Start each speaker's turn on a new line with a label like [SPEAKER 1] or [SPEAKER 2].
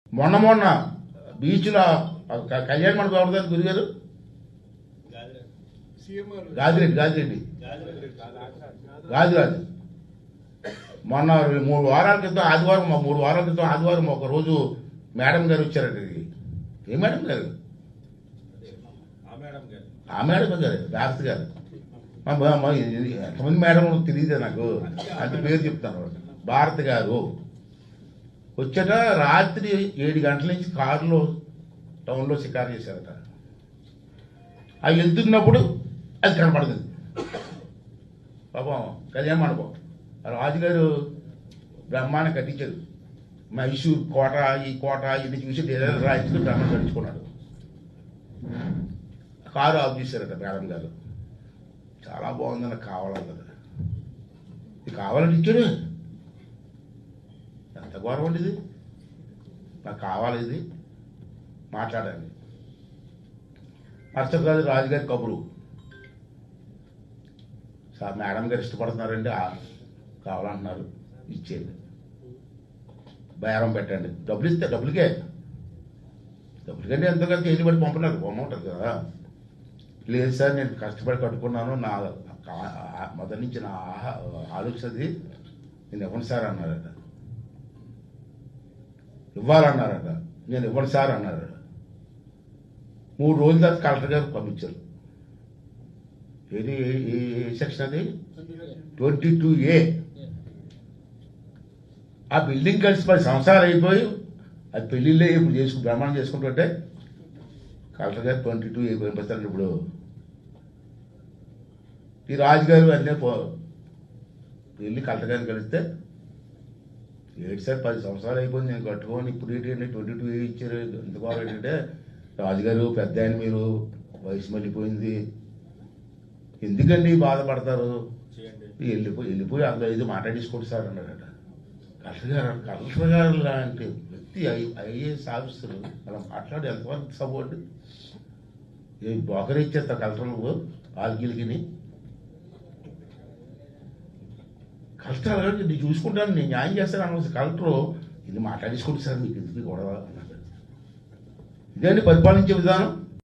[SPEAKER 1] మొన్న బీచ్లో కళ్యాణ మండపం ఎవరిదాన్ని గురిగారు గాజిరెడ్డి గాజురాజు మొన్న 3 వారాల క్రితం ఆదివారం ఒక రోజు మేడం గారు వచ్చారండి. ఏ మేడం గారు? ఆ మేడం గారు భారతి గారు. ఎంతమంది మేడం తెలియదు నాకు, అంటే పేరు చెప్తాను. భారతి గారు వచ్చాక రాత్రి 7 గంటల నుంచి కారులో టౌన్లో షికారు చేశారట. అవి వెళ్తున్నప్పుడు అది కనపడుతుంది. పాపం కళ్యాణ మండపం రాజుగారు బ్రహ్మాండం కట్టించారు. మైసూర్ కోట, ఈ కోట ఇది చూసి డిజైన్ రాయించుకుని బ్రహ్మాండం కట్టించుకున్నాడు. కారు ఆఫ్ చేశారట మేడం గారు. చాలా బాగుందని కావాలన్నది. ఇది కావాలని ఇచ్చాడు. ఎంత గౌరవం అండి ఇది. నాకు కావాలి, ఇది మాట్లాడాలి. మరుసటి రోజు రాజుగారి కబురు, సార్ మేడం గారు ఇష్టపడుతున్నారండి, కావాలంటున్నారు, ఇచ్చేయండి, బేరం పెట్టండి, డబ్బులు ఇస్తే డబ్బులకంటే ఎంతో కదా చేతి పడి పంపమంటారు కదా. లేదు సార్, నేను కష్టపడి కట్టుకున్నాను, నా మొదటి నుంచి నా ఆలోచనది, నేను ఇవ్వను సార్ అన్నారట. ఇవ్వాలన్నారట. నేను ఇవ్వను సార్ అన్నారట. 3 రోజుల తర్వాత కలెక్టర్ గారు పంపించారు. ఏది ఏ సెక్షన్ అది? 22A. ఆ బిల్డింగ్ కలిసి 10 సంవత్సరాలు అయిపోయి అది పెళ్ళిళ్ళే ఇప్పుడు బ్రహ్మాండం చేసుకుంటుంటే కలెక్టర్ గారు 22A పంపిస్తారు. ఇప్పుడు ఈ రాజుగారు అన్నీ వెళ్ళి కలెక్టర్ గారిని కలిస్తే, ఏంటి సార్ 10 సంవత్సరాలు అయిపోయింది నేను కట్టుకోని, ఇప్పుడు ఏంటంటే 22A ఇచ్చారు, ఎందుకు ఏంటంటే రాజుగారు పెద్ద ఆయన, మీరు వయసు మళ్ళీపోయింది, ఎందుకండి బాధపడతారు, వెళ్ళిపోయి అందులో ఇది మాట్లాడేసుకోండి సార్ అన్నాడట. కలెక్టర్ గారు లాంటి వ్యక్తి, ఐఏఎస్ ఆఫీసర్ అలా మాట్లాడి ఎంతవరకు సపోర్ట్? బోకరి ఇచ్చేస్తా కలెక్టర్లు ఆల్గిలికి. కలెక్టర్ అలాగే నేను చూసుకుంటాను, నేను న్యాయం చేస్తాను అన్న కలెక్టరు ఇది మాట్లాడేసుకోండి సార్, మీకు ఎందుకు గొడవ అన్నాడు. ఇదేంటి పరిపాలించే విధానం?